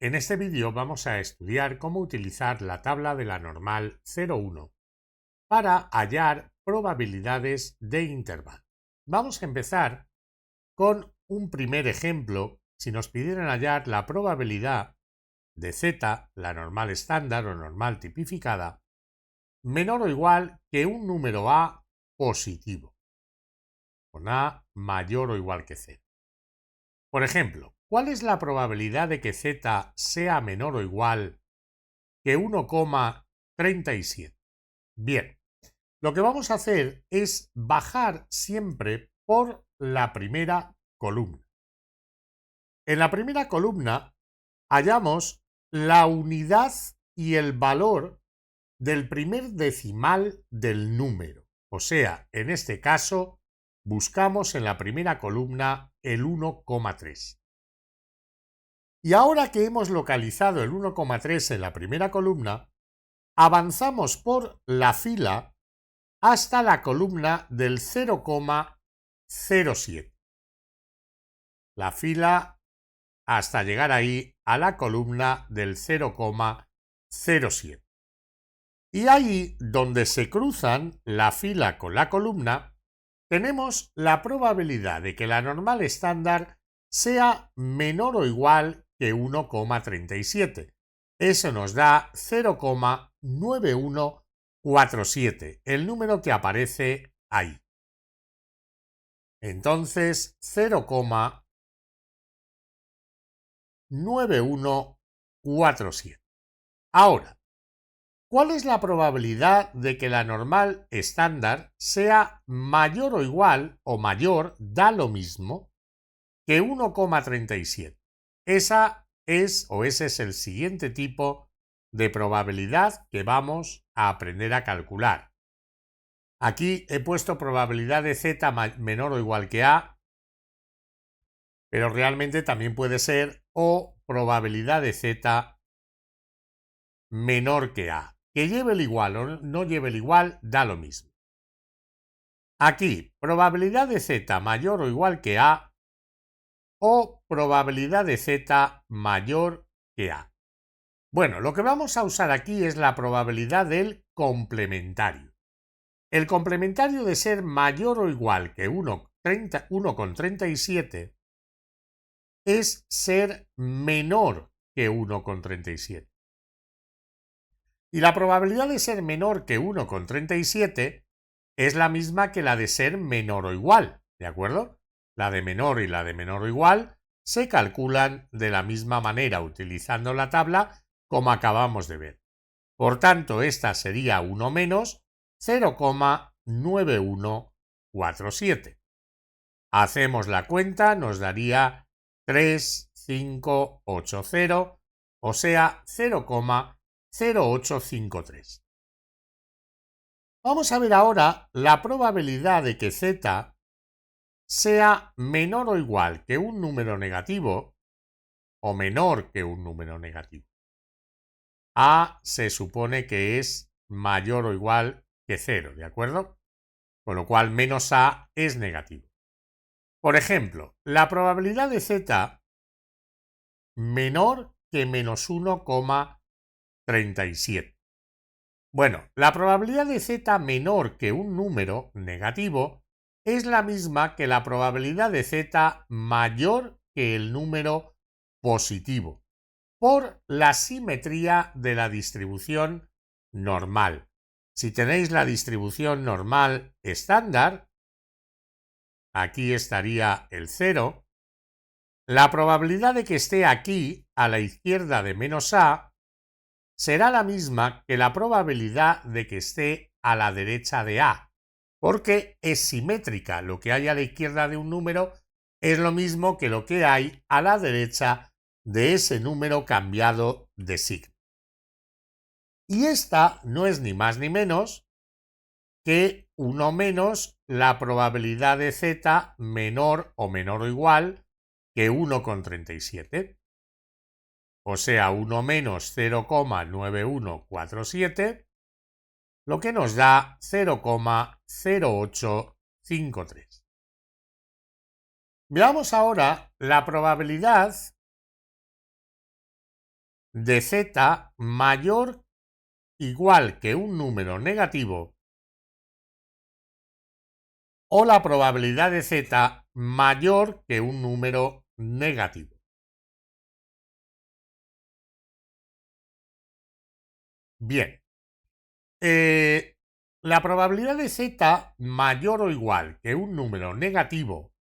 En este vídeo vamos a estudiar cómo utilizar la tabla de la normal 0,1 para hallar probabilidades de intervalo. Vamos a empezar con un primer ejemplo. Si nos pidieran hallar la probabilidad de z, la normal estándar o normal tipificada, menor o igual que un número a positivo, con a mayor o igual que 0. Por ejemplo, ¿cuál es la probabilidad de que z sea menor o igual que 1,37? Bien, lo que vamos a hacer es bajar siempre por la primera columna. En la primera columna hallamos la unidad y el valor del primer decimal del número. O sea, en este caso, buscamos en la primera columna el 1,3. Y ahora que hemos localizado el 1,3 en la primera columna, avanzamos por la fila hasta la columna del 0,07. La fila hasta llegar ahí a la columna del 0,07. Y ahí donde se cruzan la fila con la columna, tenemos la probabilidad de que la normal estándar sea menor o igual que 1,37. Eso nos da 0,9147, el número que aparece ahí. Entonces, 0,9147. Ahora, ¿cuál es la probabilidad de que la normal estándar sea mayor o igual o mayor, da lo mismo, que 1,37? Ese es el siguiente tipo de probabilidad que vamos a aprender a calcular. Aquí he puesto probabilidad de z menor o igual que a, pero realmente también puede ser o probabilidad de z menor que a. Que lleve el igual o no lleve el igual da lo mismo. Aquí, probabilidad de z mayor o igual que a o probabilidad de z mayor que a. Bueno, lo que vamos a usar aquí es la probabilidad del complementario. El complementario de ser mayor o igual que 1,37 es ser menor que 1,37. Y la probabilidad de ser menor que 1,37 es la misma que la de ser menor o igual, ¿de acuerdo? La de menor y la de menor o igual se calculan de la misma manera utilizando la tabla como acabamos de ver. Por tanto, esta sería 1 menos 0,9147. Hacemos la cuenta, nos daría 3,580, o sea 0,0853. Vamos a ver ahora la probabilidad de que z sea menor o igual que un número negativo o menor que un número negativo. A se supone que es mayor o igual que 0, ¿de acuerdo? Con lo cual menos a es negativo. Por ejemplo, la probabilidad de z menor que menos 1,37. Bueno, la probabilidad de z menor que un número negativo es la misma que la probabilidad de z mayor que el número positivo, por la simetría de la distribución normal. Si tenéis la distribución normal estándar, aquí estaría el 0, la probabilidad de que esté aquí, a la izquierda de menos a, será la misma que la probabilidad de que esté a la derecha de a, porque es simétrica. Lo que hay a la izquierda de un número es lo mismo que lo que hay a la derecha de ese número cambiado de signo. Y esta no es ni más ni menos que 1 menos la probabilidad de z menor o igual que 1,37. O sea, 1 menos 0,9147, lo que nos da 0,0853. Veamos ahora la probabilidad de z mayor o igual que un número negativo o la probabilidad de z mayor que un número negativo. Bien, la probabilidad de z mayor o igual que un número negativo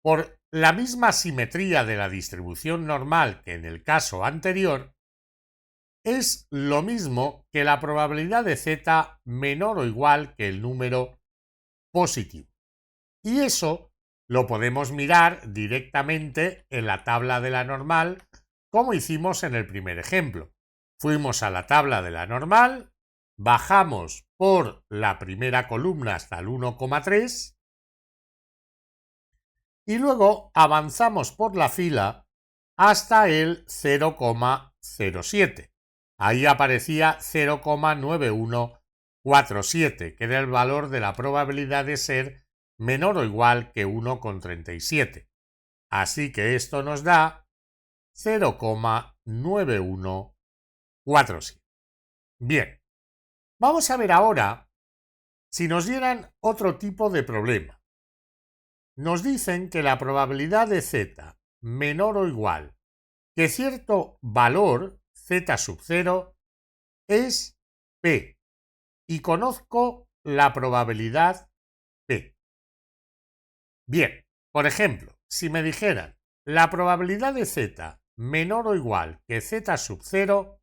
por la misma simetría de la distribución normal que en el caso anterior es lo mismo que la probabilidad de z menor o igual que el número positivo. Y eso lo podemos mirar directamente en la tabla de la normal, como hicimos en el primer ejemplo. Fuimos a la tabla de la normal, bajamos por la primera columna hasta el 1,3 y luego avanzamos por la fila hasta el 0,07. Ahí aparecía 0,9147, que era el valor de la probabilidad de ser menor o igual que 1,37. Así que esto nos da 0,9147. Bien, vamos a ver ahora si nos dieran otro tipo de problema. Nos dicen que la probabilidad de z menor o igual que cierto valor z sub 0 es p y conozco la probabilidad p. Bien, por ejemplo, si me dijeran la probabilidad de z menor o igual que z sub 0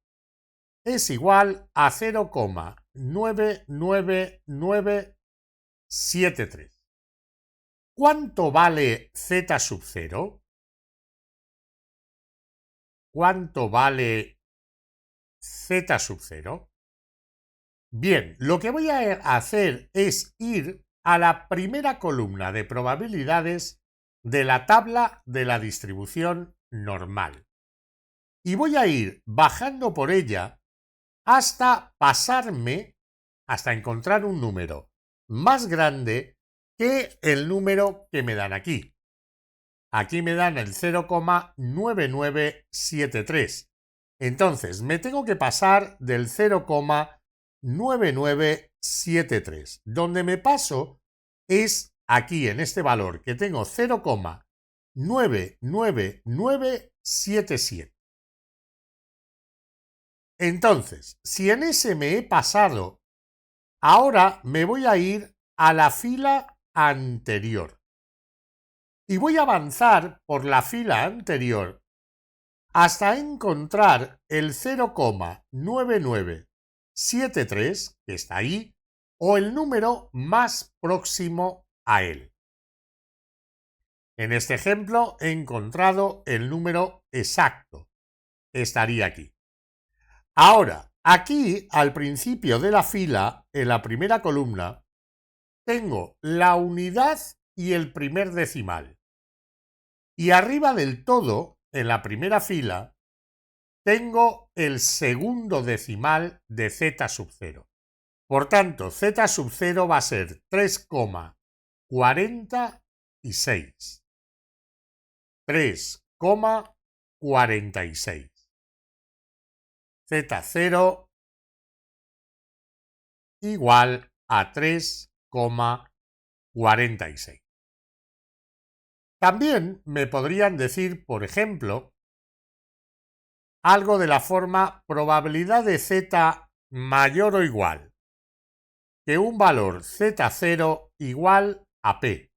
es igual a 0,99973. ¿Cuánto vale z sub 0? ¿Cuánto vale z sub 0? Bien, lo que voy a hacer es ir a la primera columna de probabilidades de la tabla de la distribución normal. Y voy a ir bajando por ella hasta pasarme, hasta encontrar un número más grande que el número que me dan aquí. Aquí me dan el 0,9973. Entonces, me tengo que pasar del 0,9973. Donde me paso es aquí, en este valor, que tengo 0,99977. Entonces, si en ese me he pasado, ahora me voy a ir a la fila anterior. Y voy a avanzar por la fila anterior hasta encontrar el 0,9973, que está ahí, o el número más próximo a él. En este ejemplo he encontrado el número exacto. Estaría aquí. Ahora, aquí, al principio de la fila, en la primera columna, tengo la unidad y el primer decimal. Y arriba del todo, en la primera fila, tengo el segundo decimal de z sub 0. Por tanto, z sub 0 va a ser 3,46. 3,46. Z0 igual a 3,46. También me podrían decir, por ejemplo, algo de la forma probabilidad de z mayor o igual que un valor z0 igual a p.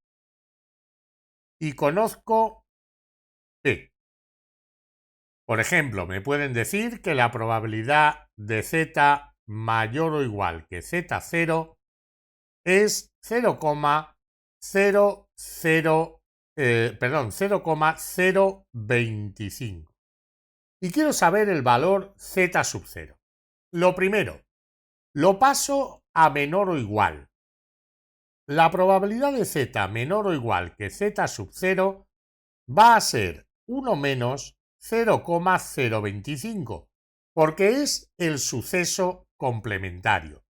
Y conozco p. Por ejemplo, me pueden decir que la probabilidad de z mayor o igual que z0 es 0,025. Y quiero saber el valor z sub 0. Lo primero, lo paso a menor o igual. La probabilidad de z menor o igual que z sub 0 va a ser 1 menos 0,025, porque es el suceso complementario.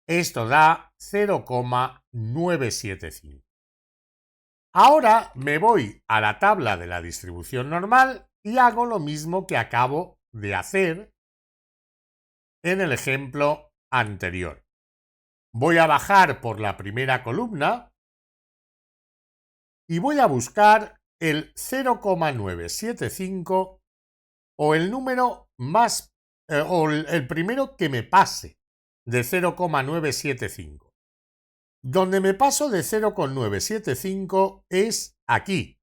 Esto da 0,975. Ahora me voy a la tabla de la distribución normal y hago lo mismo que acabo de hacer en el ejemplo anterior. Voy a bajar por la primera columna y voy a buscar el 0,975 o el número más o el primero que me pase de 0,975. Donde me paso de 0,975 es aquí,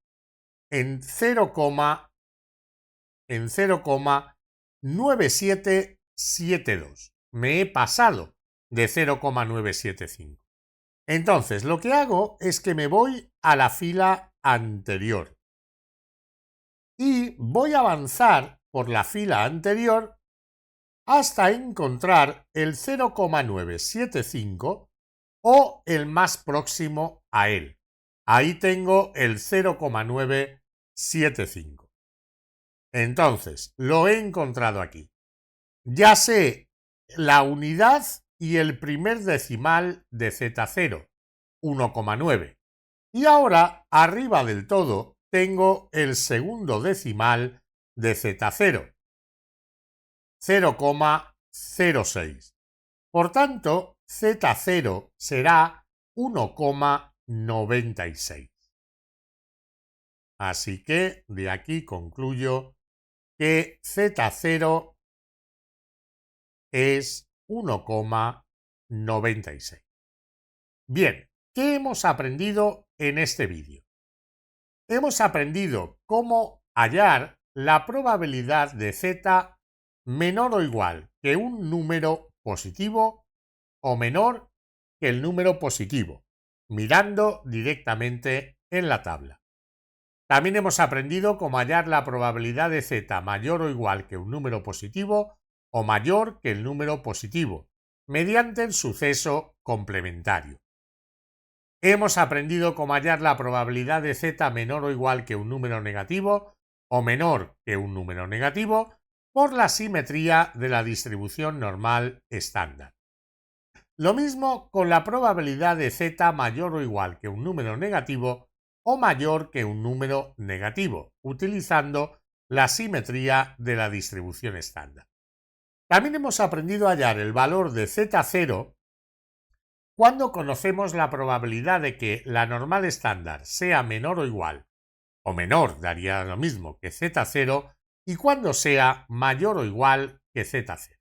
en 0,9772. Me he pasado de 0,975. Entonces, lo que hago es que me voy a la fila anterior y voy a avanzar por la fila anterior hasta encontrar el 0,975 o el más próximo a él. Ahí tengo el 0,975. Entonces, lo he encontrado aquí. Ya sé la unidad y el primer decimal de Z0, 1,9. Y ahora, arriba del todo, tengo el segundo decimal de Z0, 0,06. Por tanto, Z0 será 1,96. Así que de aquí concluyo que Z0 es 1,96. Bien, ¿qué hemos aprendido en este vídeo? Hemos aprendido cómo hallar la probabilidad de Z menor o igual que un número positivo o menor que el número positivo, mirando directamente en la tabla. También hemos aprendido cómo hallar la probabilidad de Z mayor o igual que un número positivo o mayor que el número positivo, mediante el suceso complementario. Hemos aprendido cómo hallar la probabilidad de Z menor o igual que un número negativo o menor que un número negativo por la simetría de la distribución normal estándar. Lo mismo con la probabilidad de Z mayor o igual que un número negativo o mayor que un número negativo, utilizando la simetría de la distribución estándar. También hemos aprendido a hallar el valor de Z0 cuando conocemos la probabilidad de que la normal estándar sea menor o igual, o menor daría lo mismo que Z0, y cuando sea mayor o igual que Z0.